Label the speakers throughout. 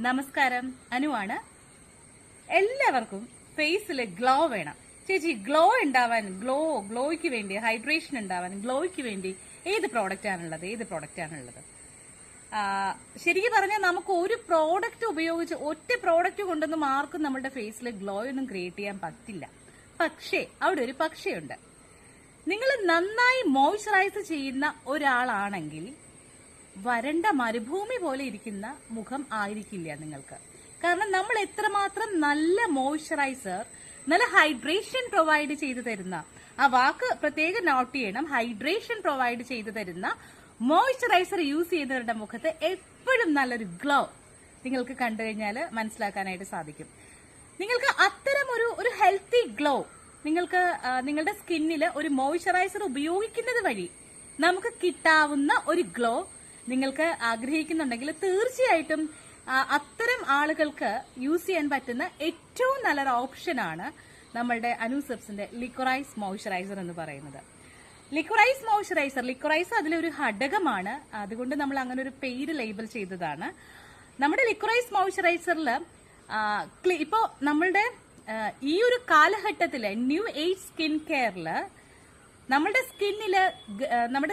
Speaker 1: നമസ്കാരം, അനുവാണ്. എല്ലാവർക്കും ഫേസിൽ ഗ്ലോ വേണം. ചേച്ചി, ഗ്ലോ ഉണ്ടാവാൻ, ഗ്ലോയ്ക്ക് വേണ്ടി, ഹൈഡ്രേഷൻ ഉണ്ടാവാൻ, ഗ്ലോയ്ക്ക് വേണ്ടി ഏത് പ്രോഡക്റ്റ് ആണുള്ളത്? ശരിക്കും പറഞ്ഞാൽ നമുക്ക് ഒരു പ്രോഡക്റ്റ് ഉപയോഗിച്ച് ഒറ്റ പ്രോഡക്റ്റ് കൊണ്ടൊന്നും ആർക്കും നമ്മുടെ ഫേസിൽ ഗ്ലോ ഒന്നും ക്രിയേറ്റ് ചെയ്യാൻ പറ്റില്ല. പക്ഷേ അവിടെ ഒരു പക്ഷേയുണ്ട്. നിങ്ങൾ നന്നായി മോയ്സ്ചറൈസ് ചെയ്യുന്ന ഒരാളാണെങ്കിൽ വരണ്ട മരുഭൂമി പോലെ ഇരിക്കുന്ന മുഖം ആയിരിക്കില്ല നിങ്ങൾക്ക്. കാരണം നമ്മൾ എത്രമാത്രം നല്ല മോയ്സ്ചറൈസർ, നല്ല ഹൈഡ്രേഷൻ പ്രൊവൈഡ് ചെയ്തു തരുന്ന, ആ വാക്ക് പ്രത്യേകം നോട്ട് ചെയ്യണം, ഹൈഡ്രേഷൻ പ്രൊവൈഡ് ചെയ്തു തരുന്ന മോയ്സ്ചറൈസർ യൂസ് ചെയ്യുന്നവരുടെ മുഖത്ത് എപ്പോഴും നല്ലൊരു ഗ്ലോ നിങ്ങൾക്ക് കണ്ടു കഴിഞ്ഞാൽ മനസ്സിലാക്കാനായിട്ട് സാധിക്കും. നിങ്ങൾക്ക് അത്തരം ഒരു ഹെൽത്തി ഗ്ലോ നിങ്ങൾക്ക് നിങ്ങളുടെ സ്കിന്നിൽ ഒരു മോയ്സ്ചറൈസർ ഉപയോഗിക്കുന്നത് വഴി നമുക്ക് കിട്ടാവുന്ന ഒരു ഗ്ലോ നിങ്ങൾക്ക് ആഗ്രഹിക്കുന്നുണ്ടെങ്കിൽ തീർച്ചയായിട്ടും അത്തരം ആളുകൾക്ക് യൂസ് ചെയ്യാൻ പറ്റുന്ന ഏറ്റവും നല്ലൊരു ഓപ്ഷനാണ് നമ്മളുടെ അനൂസെപ്സിന്റെ ലിക്വറൈസ് മോയ്സ്ചറൈസർ എന്ന് പറയുന്നത്. ലിക്വറൈസ് അതിലൊരു ഘടകമാണ്, അതുകൊണ്ട് നമ്മൾ അങ്ങനെ ഒരു പേര് ലേബൽ ചെയ്തതാണ്. നമ്മുടെ ലിക്വറൈസ് മോയ്സ്ചറൈസറിൽ ഇപ്പോ നമ്മളുടെ ഈ ഒരു കാലഘട്ടത്തില് ന്യൂ ഏജ് സ്കിൻ കെയറില് നമ്മുടെ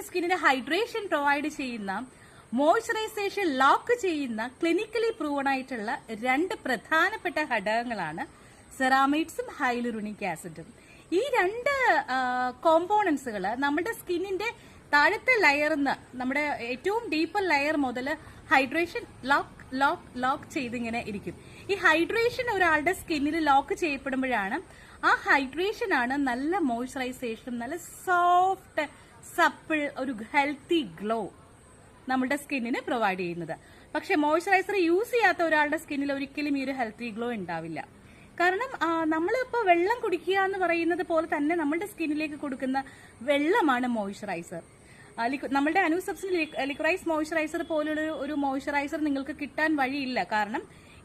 Speaker 1: സ്കിന്നിന്റെ ഹൈഡ്രേഷൻ പ്രൊവൈഡ് ചെയ്യുന്ന, മോയ്സ്ചറൈസേഷൻ ലോക്ക് ചെയ്യുന്ന, ക്ലിനിക്കലി പ്രൂവൺ ആയിട്ടുള്ള രണ്ട് പ്രധാനപ്പെട്ട ഘടകങ്ങളാണ് സെറാമൈഡ്സും ഹൈലുറോണിക് ആസിഡും. ഈ രണ്ട് കോമ്പോണൻസുകൾ നമ്മുടെ സ്കിന്നിന്റെ താഴത്തെ ലെയറിന്ന്, നമ്മുടെ ഏറ്റവും ഡീപ്പർ ലെയർ മുതൽ ഹൈഡ്രേഷൻ ലോക്ക് ചെയ്തിങ്ങനെ ഇരിക്കും. ഈ ഹൈഡ്രേഷൻ ഒരാളുടെ സ്കിന്നിൽ ലോക്ക് ചെയ്യപ്പെടുമ്പോഴാണ് ആ ഹൈഡ്രേഷൻ ആണ് നല്ല മോയ്സ്ചറൈസേഷൻ, നല്ല സോഫ്റ്റ് സപ്പിൾ ഒരു ഹെൽത്തി ഗ്ലോ നമ്മുടെ സ്കിന്നിന് പ്രൊവൈഡ് ചെയ്യുന്നത്. പക്ഷെ മോയ്സ്ചറൈസർ യൂസ് ചെയ്യാത്ത ഒരാളുടെ സ്കിന്നിൽ ഒരിക്കലും ഈ ഒരു ഹെൽത്തി ഗ്ലോ ഉണ്ടാവില്ല. കാരണം നമ്മളിപ്പോ വെള്ളം കുടിക്കുക എന്ന് പറയുന്നത് പോലെ തന്നെ നമ്മളുടെ സ്കിന്നിലേക്ക് കൊടുക്കുന്ന വെള്ളമാണ് മോയ്സ്ചറൈസർ. നമ്മളുടെ അനൂസെപ്സിന്റെ ലിക്വറൈസ് മോയ്സ്ചറൈസർ പോലുള്ള ഒരു മോയ്സ്ചറൈസർ നിങ്ങൾക്ക് കിട്ടാൻ വഴിയില്ല. കാരണം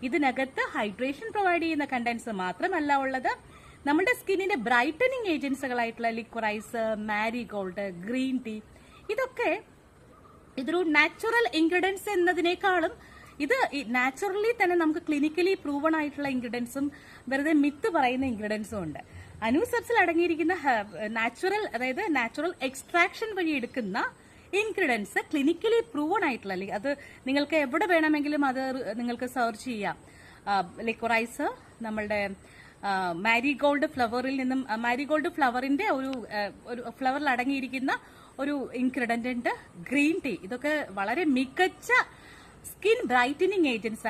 Speaker 1: ഇതിനകത്ത് ഹൈഡ്രേഷൻ പ്രൊവൈഡ് ചെയ്യുന്ന കണ്ടൻസ് മാത്രമല്ല ഉള്ളത്, നമ്മുടെ സ്കിന്നിന്റെ ബ്രൈറ്റനിങ് ഏജൻസുകളായിട്ടുള്ള ലിക്വറൈസ്, മാരിഗോൾഡ്, ഗ്രീൻ ടീ, ഇതൊരു നാച്ചുറൽ ഇൻഗ്രീഡിയൻസ് എന്നതിനേക്കാളും ഇത് നാച്ചുറലി തന്നെ നമുക്ക് ക്ലിനിക്കലി പ്രൂവൺ ആയിട്ടുള്ള ഇൻഗ്രീഡിയൻസും വെറുതെ മിത്ത് പറയുന്ന ഇൻഗ്രീഡിയൻസും ഉണ്ട്. അനൂസെപ്സിൽ അടങ്ങിയിരിക്കുന്ന നാച്ചുറൽ എക്സ്ട്രാക്ഷൻ വഴി എടുക്കുന്ന ഇൻഗ്രീഡിയൻസ് ക്ലിനിക്കലി പ്രൂവൺ ആയിട്ടുള്ള, അത് നിങ്ങൾക്ക് എവിടെ വേണമെങ്കിലും അത് നിങ്ങൾക്ക് സെർച്ച് ചെയ്യാം. ലിക്വറൈസ്, നമ്മളുടെ മാരിഗോൾഡ് ഫ്ലവറിൽ നിന്നും, മാരിഗോൾഡ് ഫ്ലവറിന്റെ ഒരു ഫ്ലവറിൽ അടങ്ങിയിരിക്കുന്ന ഒരു ഇൻഗ്രീഡിയന്റ് ഉണ്ട്, ഗ്രീൻ ടീ. ഇതൊക്കെ വളരെ മികച്ച സ്കിൻ ബ്രൈറ്റനിങ് ഏജൻസ്